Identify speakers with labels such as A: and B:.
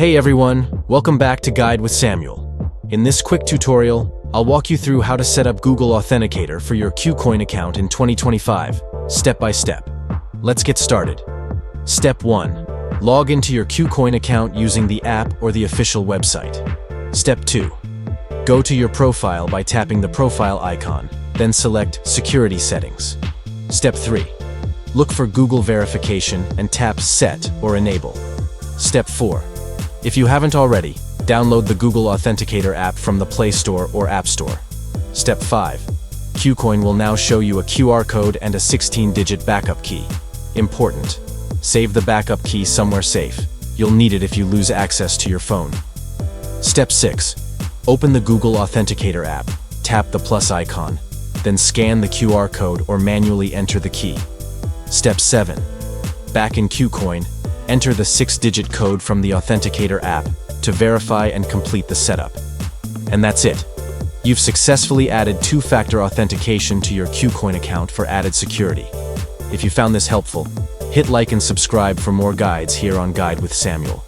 A: Hey everyone, welcome back to Guide with Samuel. In this quick tutorial, I'll walk you through how to set up Google Authenticator for your KuCoin account in 2025, step by step. Let's get started. Step 1. Log into your KuCoin account using the app or the official website. Step 2. Go to your profile by tapping the profile icon, then select Security Settings. Step 3. Look for Google verification and tap Set or Enable. Step 4. If you haven't already, download the Google Authenticator app from the Play Store or App Store. Step 5. KuCoin will now show you a QR code and a 16-digit backup key. Important. Save the backup key somewhere safe. You'll need it if you lose access to your phone. Step 6. Open the Google Authenticator app, tap the plus icon, then scan the QR code or manually enter the key. Step 7. Back in KuCoin, enter the 6-digit code from the Authenticator app to verify and complete the setup. And that's it. You've successfully added two-factor authentication to your KuCoin account for added security. If you found this helpful, hit like and subscribe for more guides here on Guide with Samuel.